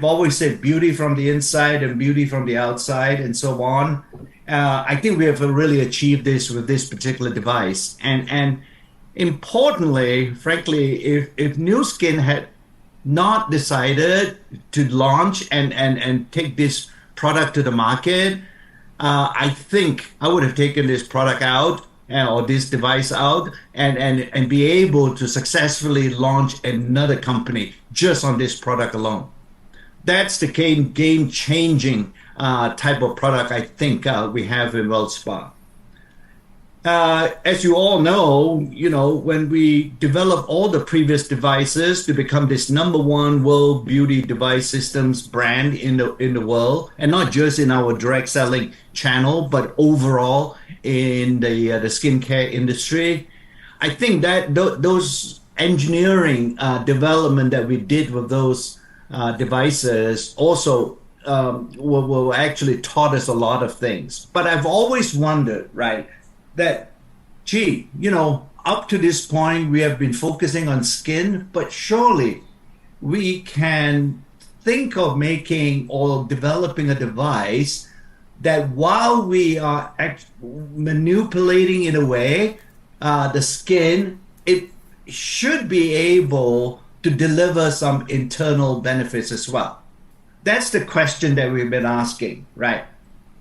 always said beauty from the inside and beauty from the outside and so on. I think we have really achieved this with this particular device. And importantly, frankly, if Nu Skin had not decided to launch and take this product to the market, I think I would have taken this product out or this device out and be able to successfully launch another company just on this product alone. That's the game changing type of product I think we have in WellSpa. As you all know, when we developed all the previous devices to become this #1 world beauty device systems brand in the world, and not just in our direct selling channel, but overall in the skincare industry, I think that those engineering development that we did with those devices also will actually taught us a lot of things. But I've always wondered, right, that, up to this point, we have been focusing on skin, but surely we can think of making or developing a device that while we are manipulating in a way the skin, it should be able to deliver some internal benefits as well. That's the question that we've been asking, right?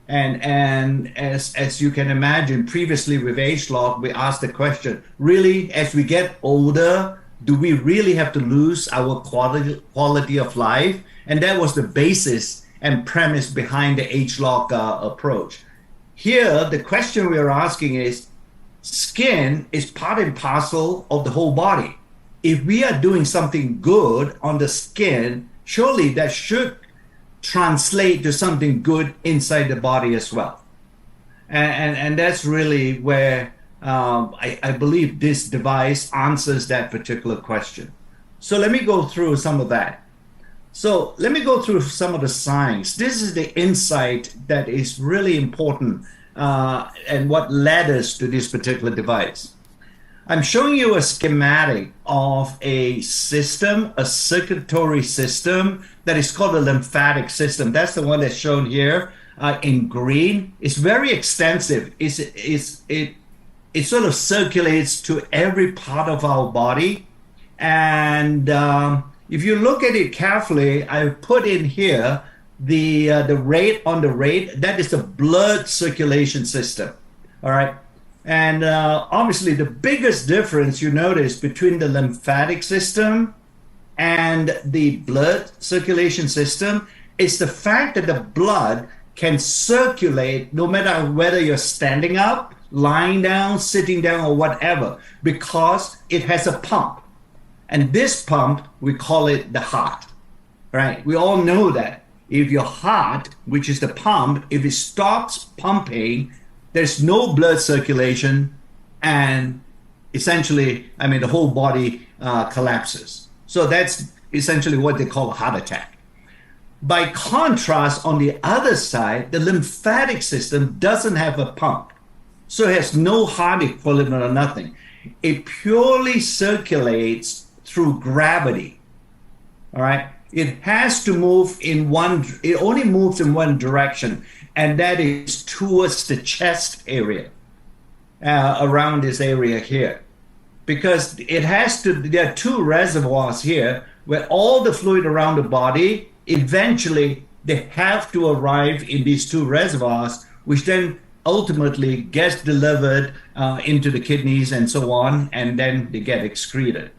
And as you can imagine, previously with ageLOC, we asked the question, really, as we get older, do we really have to lose our quality of life? And that was the basis and premise behind the ageLOC approach. Here, the question we are asking is, skin is part and parcel of the whole body. If we are doing something good on the skin, surely that should translate to something good inside the body as well. And that's really where I believe this device answers that particular question. So let me go through some of that. So let me go through some of the science. This is the insight that is really important and what led us to this particular device. I'm showing you a schematic of a system, a circulatory system that is called a lymphatic system. That's the one that's shown here in green. It's very extensive. It sort of circulates to every part of our body. And if you look at it carefully, I put in here the rate on the rate. That is the blood circulation system. All right. And obviously, the biggest difference you notice between the lymphatic system and the blood circulation system is the fact that the blood can circulate no matter whether you're standing up, lying down, sitting down, or whatever, because it has a pump. And this pump, we call it the heart, right? We all know that if your heart, which is the pump, if it stops pumping, there's no blood circulation, and essentially, the whole body collapses. So that's essentially what they call a heart attack. By contrast, on the other side, the lymphatic system doesn't have a pump. So it has no heart equivalent or nothing. It purely circulates through gravity, all right? It has to move it only moves in one direction, and that is towards the chest area, around this area here. Because there are two reservoirs here where all the fluid around the body, eventually they have to arrive in these two reservoirs, which then ultimately gets delivered into the kidneys and so on, and then they get excreted.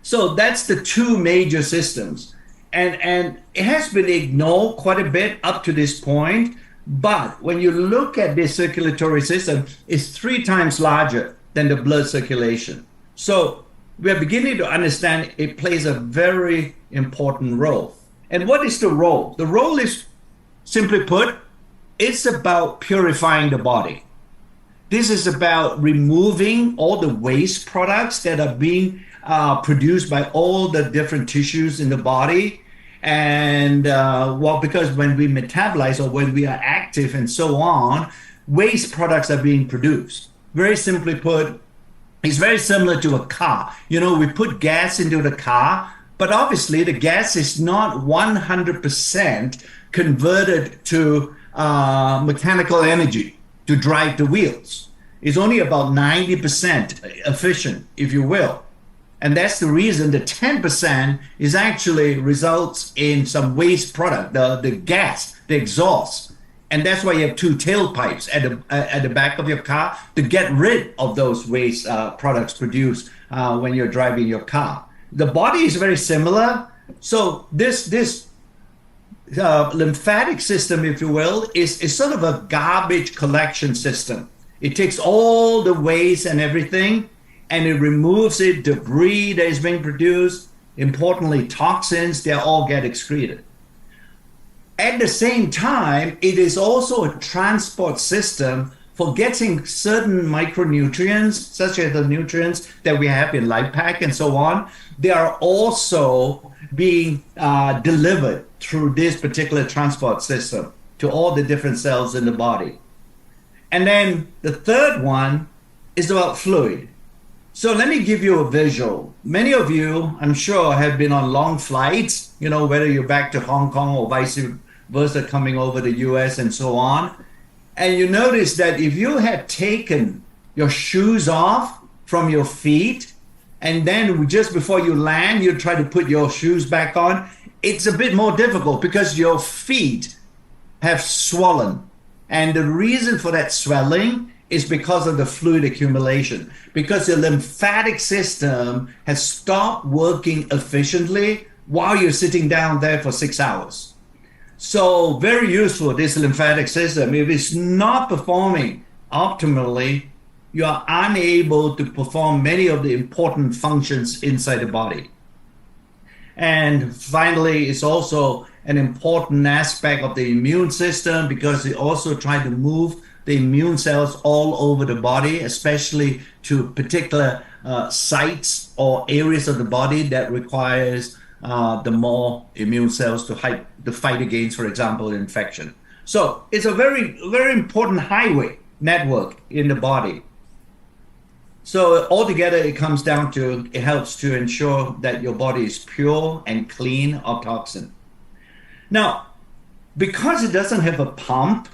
So that's the two major systems. And it has been ignored quite a bit up to this point. But when you look at this circulatory system, it's 3 times larger than the blood circulation. So we are beginning to understand it plays a very important role. And what is the role? The role is, simply put, it's about purifying the body. This is about removing all the waste products that are being produced by all the different tissues in the body. And because when we metabolize or when we are active and so on, waste products are being produced. Very simply put, it's very similar to a car. We put gas into the car, But obviously, the gas is not 100% converted to mechanical energy to drive the wheels. It's only about 90% efficient, if you will. And that's the reason the 10% is actually results in some waste product, the gas, the exhaust. And that's why you have two tailpipes at the back of your car to get rid of those waste products produced when you're driving your car. The body is very similar. So this lymphatic system, if you will, is sort of a garbage collection system. It takes all the waste and everything, and it removes it, debris that is being produced, importantly, toxins, they all get excreted. At the same time, it is also a transport system for getting certain micronutrients, such as the nutrients that we have in LifePak and so on. They are also being delivered through this particular transport system to all the different cells in the body. And then the third one is about fluid. So let me give you a visual. Many of you, I'm sure, have been on long flights, whether you're back to Hong Kong or vice versa, coming over the US and so on. And you notice that if you had taken your shoes off from your feet, and then just before you land, you try to put your shoes back on, it's a bit more difficult because your feet have swollen. And the reason for that swelling is because of the fluid accumulation, because the lymphatic system has stopped working efficiently while you're sitting down there for 6 hours. So very useful, this lymphatic system. If it's not performing optimally, you are unable to perform many of the important functions inside the body. And finally, it's also an important aspect of the immune system because it also tries to move the immune cells all over the body, especially to particular sites or areas of the body that requires the more immune cells to fight against, for example, infection. So it's a very, very important highway network in the body. So altogether, it comes down to, it helps to ensure that your body is pure and clean of toxin. Now, because it doesn't have a pump,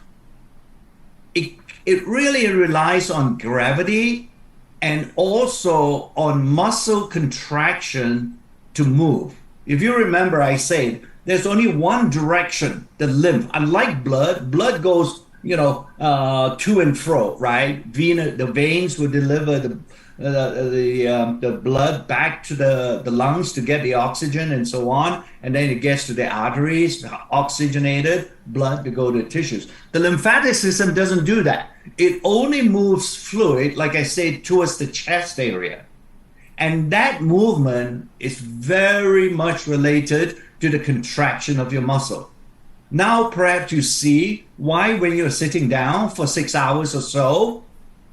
it really relies on gravity and also on muscle contraction to move. If you remember, I said there's only one direction, the lymph. Unlike blood goes, to and fro, right? The veins will deliver the blood back to the lungs to get the oxygen and so on, and then it gets to the arteries, oxygenated blood to go to the tissues. The lymphatic system doesn't do that. It only moves fluid, like I said, towards the chest area. And that movement is very much related to the contraction of your muscle. Now, perhaps you see why when you're sitting down for 6 hours or so,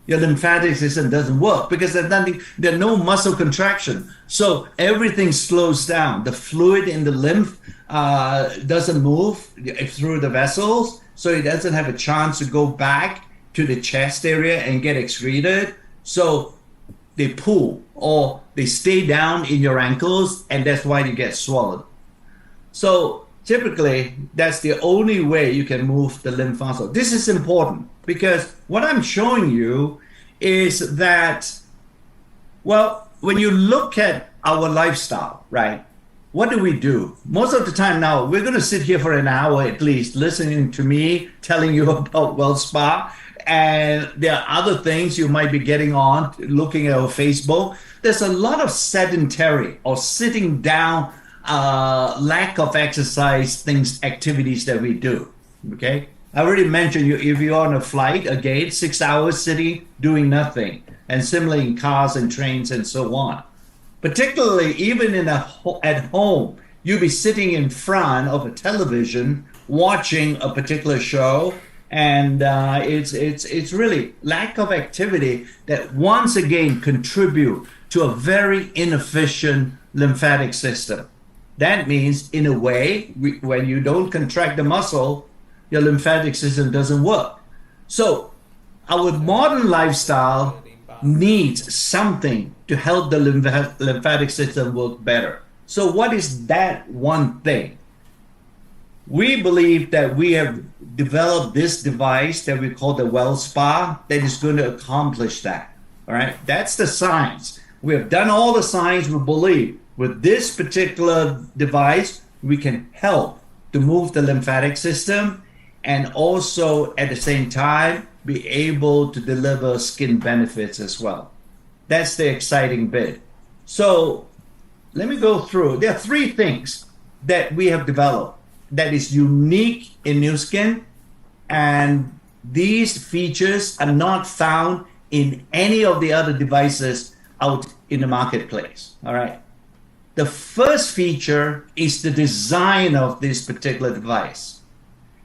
your lymphatic system doesn't work because there's no muscle contraction. So everything slows down. The fluid in the lymph doesn't move through the vessels, so it doesn't have a chance to go back to the chest area and get excreted. So they pull or they stay down in your ankles, and that's why you get swollen. So typically, that's the only way you can move the lymph muscle. This is important because what I'm showing you is that, when you look at our lifestyle, right, what do? Most of the time now, we're going to sit here for an hour at least listening to me telling you about WellSpa. And there are other things you might be getting on, looking at our Facebook. There's a lot of sedentary or sitting down, lack of exercise activities that we do. Okay, I already mentioned if you're on a flight, again, 6 hours sitting doing nothing, and similarly in cars and trains and so on. Particularly even at home, you'll be sitting in front of a television watching a particular show, and it's really lack of activity that once again contribute to a very inefficient lymphatic system. That means, in a way, when you don't contract the muscle, your lymphatic system doesn't work. So our modern lifestyle needs something to help the lymphatic system work better. So what is that one thing? We believe that we have developed this device that we call the Well Spa that is going to accomplish that. All right, that's the science. We have done all the science. We believe with this particular device, we can help to move the lymphatic system and also at the same time be able to deliver skin benefits as well. That's the exciting bit. So let me go through. There are three things that we have developed that is unique in Nu Skin, and these features are not found in any of the other devices out in the marketplace. All right. The first feature is the design of this particular device.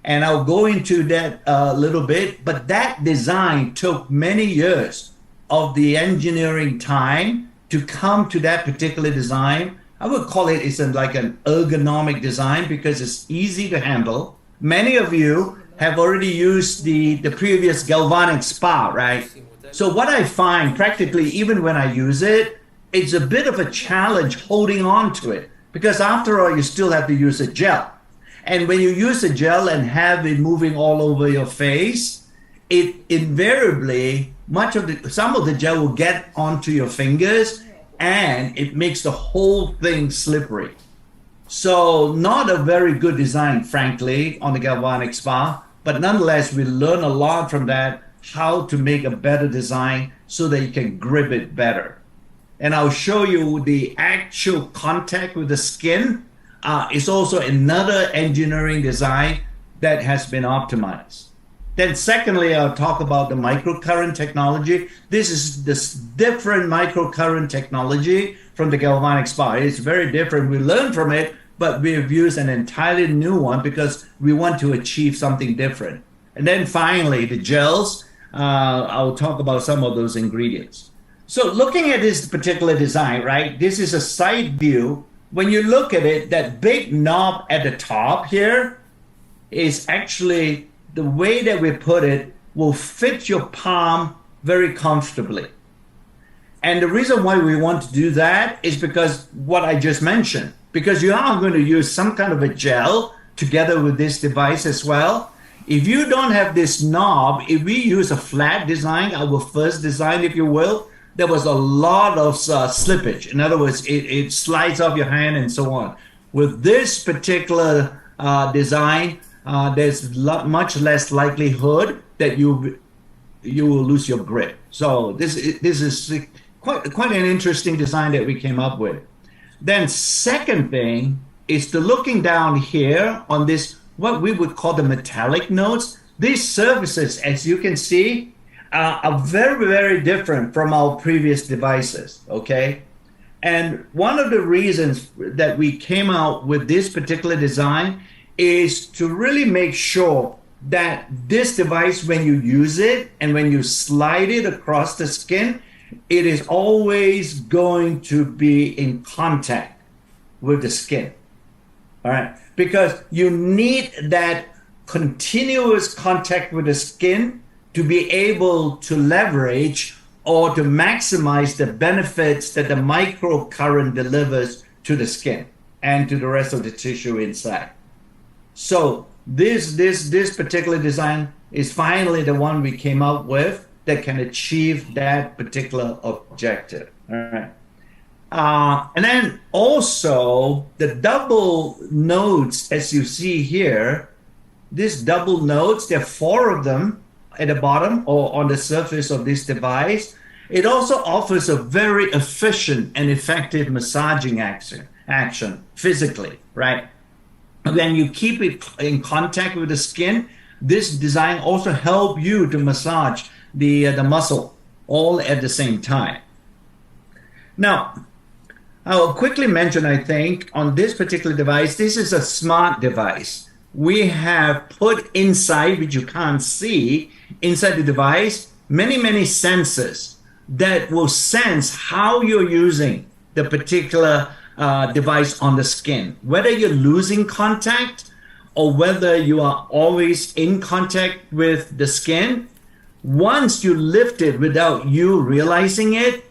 And I'll go into that a little bit, but that design took many years of the engineering time to come to that particular design. I would call it like an ergonomic design because it's easy to handle. Many of you have already used the previous Galvanic Spa, right? So what I find practically, even when I use it, it's a bit of a challenge holding on to it because after all, you still have to use a gel. And when you use a gel and have it moving all over your face, it invariably, some of the gel will get onto your fingers and it makes the whole thing slippery. So not a very good design, frankly, on the Galvanic Spa, but nonetheless, we learn a lot from that, how to make a better design so that you can grip it better. And I'll show you the actual contact with the skin. It's also another engineering design that has been optimized. Then secondly, I'll talk about the microcurrent technology. This is this different microcurrent technology from the Galvanic Spa. It's very different. We learned from it, but we have used an entirely new one because we want to achieve something different. And then finally, the gels. I'll talk about some of those ingredients. So looking at this particular design, right, this is a side view. When you look at it, that big knob at the top here is actually the way that we put it will fit your palm very comfortably. And the reason why we want to do that is because what I just mentioned, because you are going to use some kind of a gel together with this device as well. If you don't have this knob, if we use a flat design, our first design, if you will, there was a lot of slippage. In other words, it slides off your hand and so on. With this particular design, there's much less likelihood that you will lose your grip. So this is quite an interesting design that we came up with. Then second thing is to looking down here on this, what we would call the metallic nodes. These surfaces, as you can see, are very, very different from our previous devices, okay? And one of the reasons that we came out with this particular design is to really make sure that this device, when you use it and when you slide it across the skin, it is always going to be in contact with the skin, all right? Because you need that continuous contact with the skin to be able to leverage or to maximize the benefits that the microcurrent delivers to the skin and to the rest of the tissue inside. So this particular design is finally the one we came up with that can achieve that particular objective. All right. And then also the double nodes, as you see here, these double nodes, there are 4 of them at the bottom or on the surface of this device. It also offers a very efficient and effective massaging action physically, right? When you keep it in contact with the skin, this design also helps you to massage the muscle all at the same time. Now, I'll quickly mention, I think, on this particular device, this is a smart device. We have put inside, which you can't see, inside the device, many sensors that will sense how you're using the particular device on the skin, whether you're losing contact or whether you are always in contact with the skin. Once you lift it without you realizing it,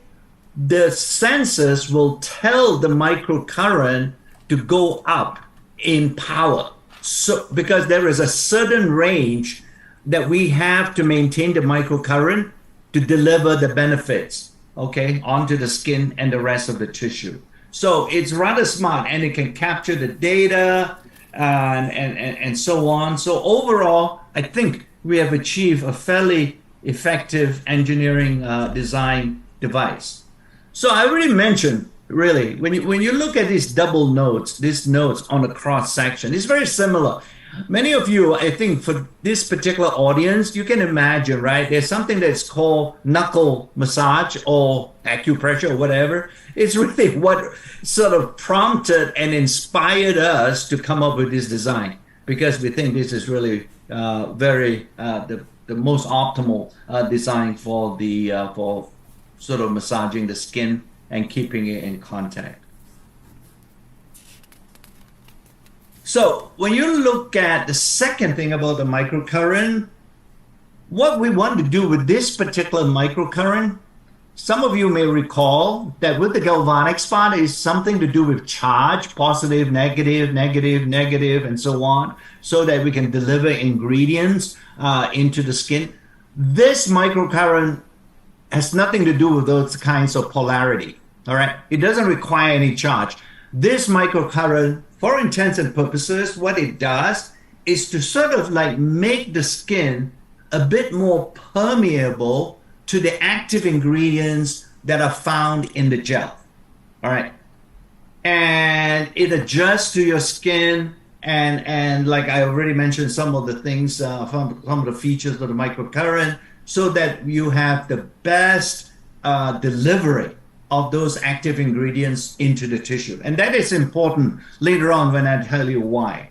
the sensors will tell the microcurrent to go up in power. So, because there is a certain range that we have to maintain the microcurrent to deliver the benefits, okay, onto the skin and the rest of the tissue. So it's rather smart, and it can capture the data and so on. So overall, I think we have achieved a fairly effective engineering design device. So I already mentioned, really, when you look at these double nodes, these nodes on the cross section, it's very similar. Many of you, I think, for this particular audience, you can imagine, right? There's something that's called knuckle massage or acupressure or whatever. It's really what sort of prompted and inspired us to come up with this design, because we think this is really the most optimal design for for sort of massaging the skin and keeping it in contact. So when you look at the second thing about the microcurrent, what we want to do with this particular microcurrent, some of you may recall that with the galvanic spot is something to do with charge, positive, negative, negative, negative, and so on, so that we can deliver ingredients into the skin. This microcurrent has nothing to do with those kinds of polarity, all right? It doesn't require any charge. This microcurrent, for intents and purposes, what it does is to sort of like make the skin a bit more permeable to the active ingredients that are found in the gel, all right? And it adjusts to your skin, and like I already mentioned, some of the things, some of the features of the microcurrent, so that you have the best delivery of those active ingredients into the tissue. And that is important later on when I tell you why.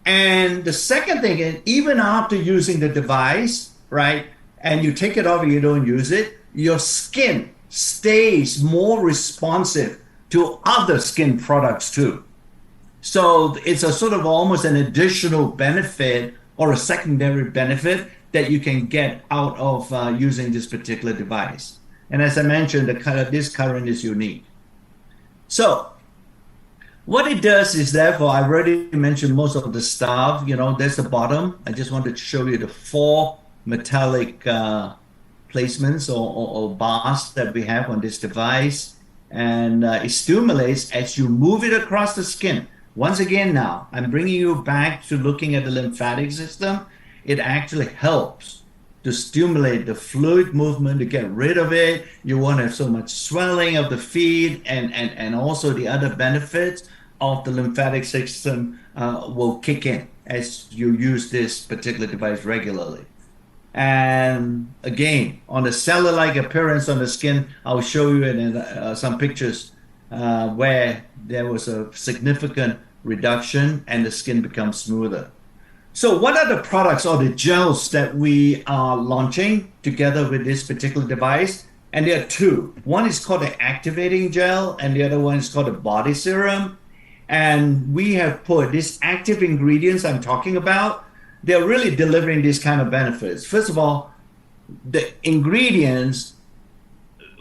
And the second thing is, even after using the device, right, and you take it off and you don't use it, your skin stays more responsive to other skin products too. So it's a sort of almost an additional benefit or a secondary benefit that you can get out of using this particular device. And as I mentioned, this current is unique. So what it does is, therefore, I already mentioned most of the stuff. You know, there's the bottom. I just wanted to show you the 4 metallic placements or bars that we have on this device. And it stimulates as you move it across the skin. Once again now, I'm bringing you back to looking at the lymphatic system. It actually helps to stimulate the fluid movement, to get rid of it. You won't have so much swelling of the feet, and also the other benefits of the lymphatic system will kick in as you use this particular device regularly. And again, on the cellular-like appearance on the skin, I'll show you in some pictures where there was a significant reduction and the skin becomes smoother. So what are the products or the gels that we are launching together with this particular device? And there are 2. One is called the activating gel, and the other one is called the body serum. And we have put these active ingredients I'm talking about, they're really delivering these kind of benefits. First of all, the ingredients,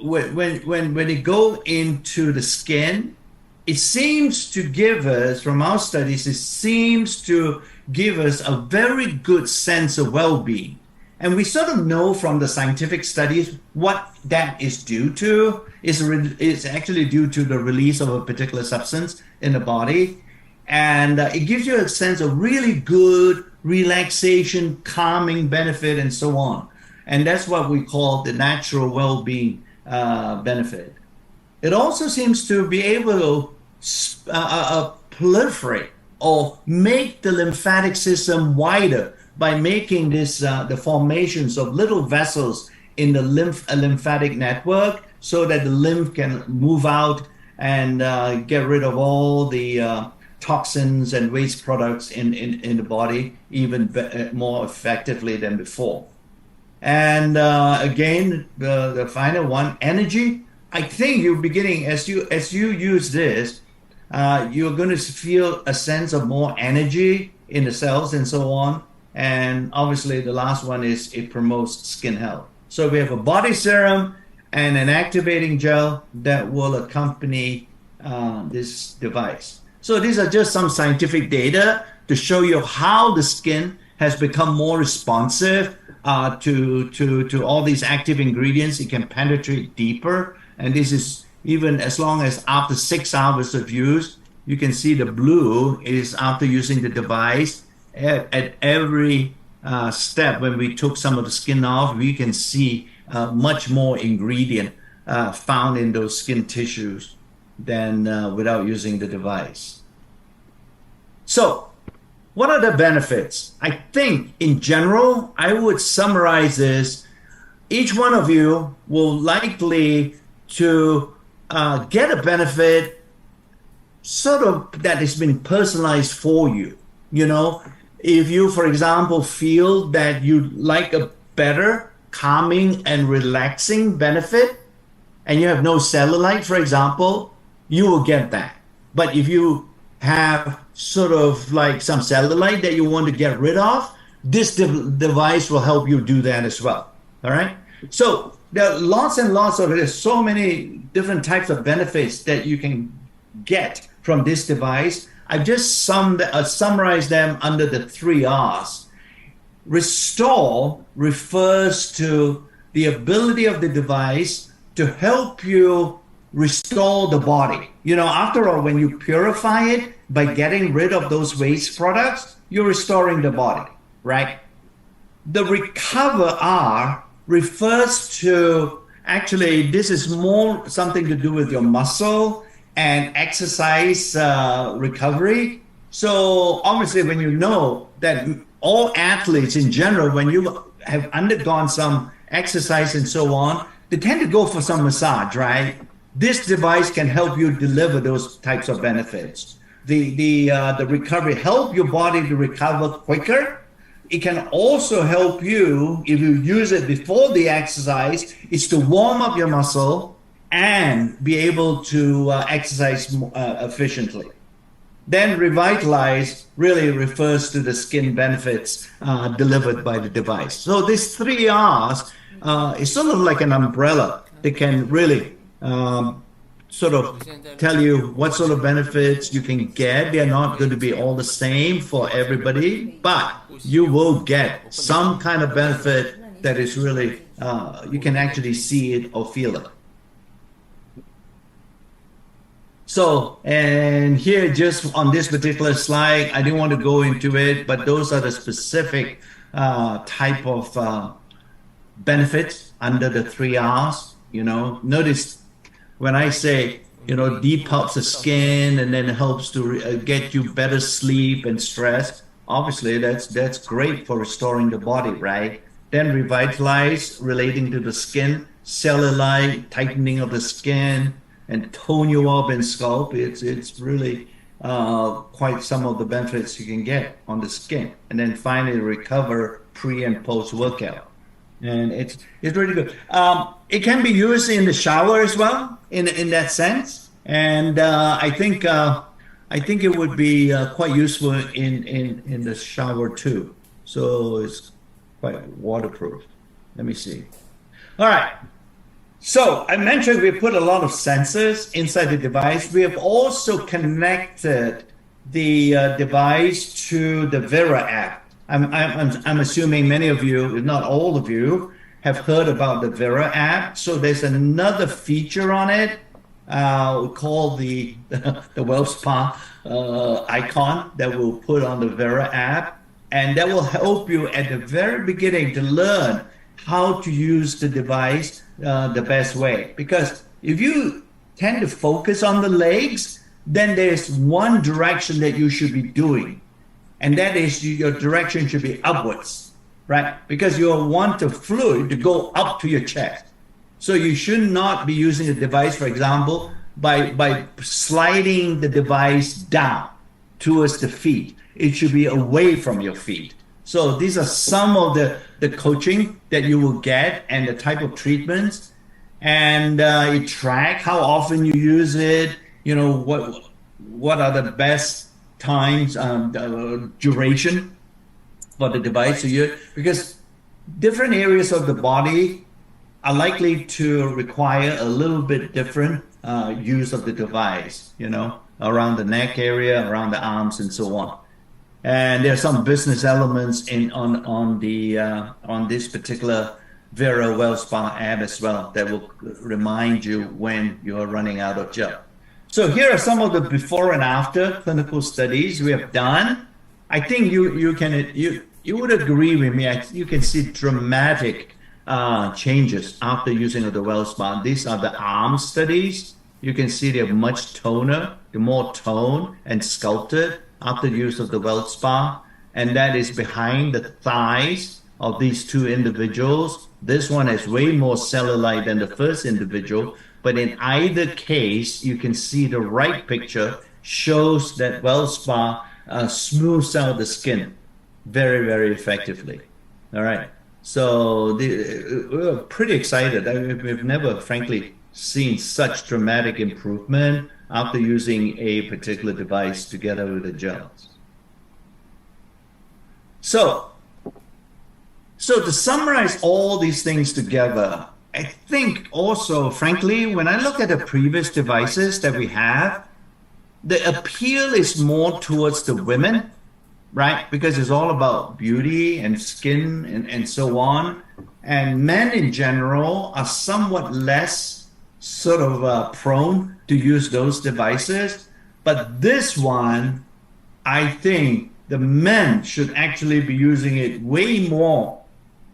when they go into the skin, it seems to give us, from our studies, it seems to give us a very good sense of well-being. And we sort of know from the scientific studies what that is due to. It's actually due to the release of a particular substance in the body. And it gives you a sense of really good relaxation, calming benefit, and so on. And that's what we call the natural well-being benefit. It also seems to be able to proliferate or make the lymphatic system wider by making this the formations of little vessels in the lymphatic network, so that the lymph can move out and get rid of all the toxins and waste products in the body even more effectively than before. And again, the final one, energy. I think you're beginning, as you use this, you're going to feel a sense of more energy in the cells and so on. And obviously the last one is it promotes skin health. So we have a body serum, and an activating gel that will accompany this device. So these are just some scientific data to show you how the skin has become more responsive to all these active ingredients. It can penetrate deeper, and this is even as long as after 6 hours of use. You can see the blue is after using the device. At every step, when we took some of the skin off, we can see much more ingredient found in those skin tissues than without using the device. So, what are the benefits? I think in general, I would summarize this. Each one of you will likely to get a benefit sort of that has been personalized for you. If you, for example, feel that you like a better calming and relaxing benefit, and you have no cellulite, for example, you will get that. But if you have sort of like some cellulite that you want to get rid of, this device will help you do that as well. All right. So there are lots and lots of, there's so many different types of benefits that you can get from this device. I've just summarized them under the 3 R's. Restore refers to the ability of the device to help you restore the body. After all, when you purify it by getting rid of those waste products, you're restoring the body, right? The recover R refers to, actually, this is more something to do with your muscle and exercise recovery. So obviously, when you know that all athletes in general, when you have undergone some exercise and so on, they tend to go for some massage, right? This device can help you deliver those types of benefits. The recovery, help your body to recover quicker. It can also help you, if you use it before the exercise, is to warm up your muscle and be able to exercise efficiently. Then revitalize really refers to the skin benefits delivered by the device. So these 3 R's is sort of like an umbrella. They can really sort of tell you what sort of benefits you can get. They're not going to be all the same for everybody, but you will get some kind of benefit that is really, you can actually see it or feel it. So, and here just on this particular slide, I didn't want to go into it, but those are the specific type of benefits under the 3 R's. Notice when I say, depulps the skin and then it helps to get you better sleep and stress, obviously that's great for restoring the body, right? Then revitalize, relating to the skin, cellulite, tightening of the skin, and tone you up and sculpt. It's really quite some of the benefits you can get on the skin. And then finally recover pre and post workout. And it's really good. It can be used in the shower as well, in that sense. And I think it would be quite useful in the shower too. So it's quite waterproof. Let me see. All right. So I mentioned we put a lot of sensors inside the device. We have also connected the device to the Vera app. I'm assuming many of you, if not all of you, have heard about the Vera app. So there's another feature on it called the WellSpa icon that we'll put on the Vera app, and that will help you at the very beginning to learn how to use the device the best way. Because if you tend to focus on the legs, then there's one direction that you should be doing, and that is your direction should be upwards, right? Because you want the fluid to go up to your chest. So you should not be using the device, for example, by sliding the device down towards the feet. It should be away from your feet. So these are some of the coaching that you will get and the type of treatments. And you track how often you use it, what are the best times, duration for the device to use. Because different areas of the body are likely to require a little bit different use of the device, around the neck area, around the arms, and so on. And there are some business elements on this particular Vero WellSpa app as well that will remind you when you are running out of gel. So here are some of the before and after clinical studies we have done. I think you would agree with me. You can see dramatic changes after using the WellSpa. These are the arm studies. You can see they're much toner, they're more toned and sculpted after use of the WellSpa, and that is behind the thighs of these two individuals. This one has way more cellulite than the first individual, but in either case, you can see the right picture shows that WellSpa smooths out the skin very, very effectively. All right, so we're pretty excited. We've never, frankly, seen such dramatic improvement after using a particular device together with the gels. So to summarize all these things together, I think also, frankly, when I look at the previous devices that we have, the appeal is more towards the women, right? Because it's all about beauty and skin and so on. And men in general are somewhat less sort of prone to use those devices. But this one, I think the men should actually be using it way more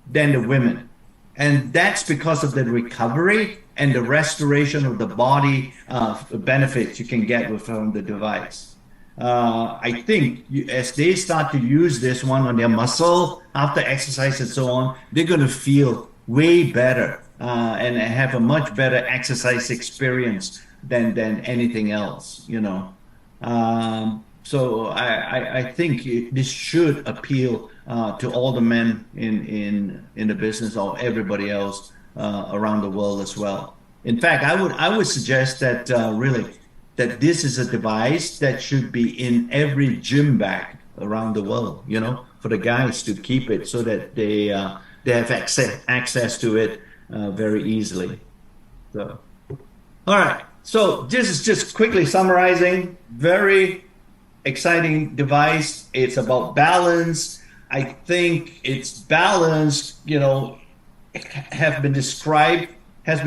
than the women. And that's because of the recovery and the restoration of the body benefits you can get from the device. I think as they start to use this one on their muscle after exercise and so on, they're going to feel way better and have a much better exercise experience than anything else, So I think this should appeal to all the men in the business or everybody else around the world as well. In fact, I would suggest that that this is a device that should be in every gym bag around the world, for the guys to keep it so that they have access to it very easily. So, all right. So this is just quickly summarizing. Very exciting device. It's about balance. I think its balance, has been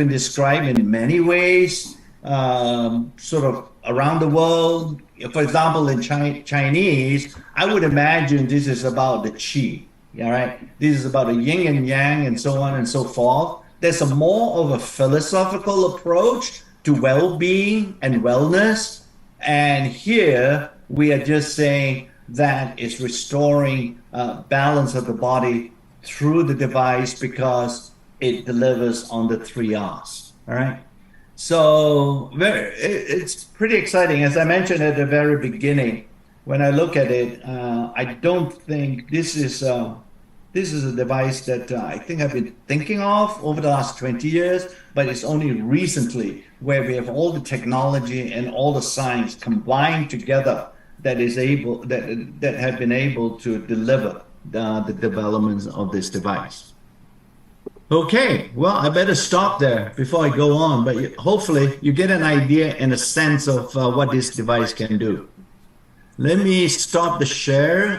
described in many ways, sort of around the world. For example, in Chinese, I would imagine this is about the qi. All right, this is about the yin and yang and so on and so forth. There's a more of a philosophical approach to well-being and wellness, and here we are just saying that it's restoring balance of the body through the device because it delivers on the 3 R's. All right. So it's pretty exciting. As I mentioned at the very beginning, when I look at it, I don't think this is a device that I think I've been thinking of over the last 20 years, but it's only recently where we have all the technology and all the science combined together that have been able to deliver the developments of this device. Okay, well, I better stop there before I go on, but hopefully you get an idea and a sense of what this device can do. Let me stop the share.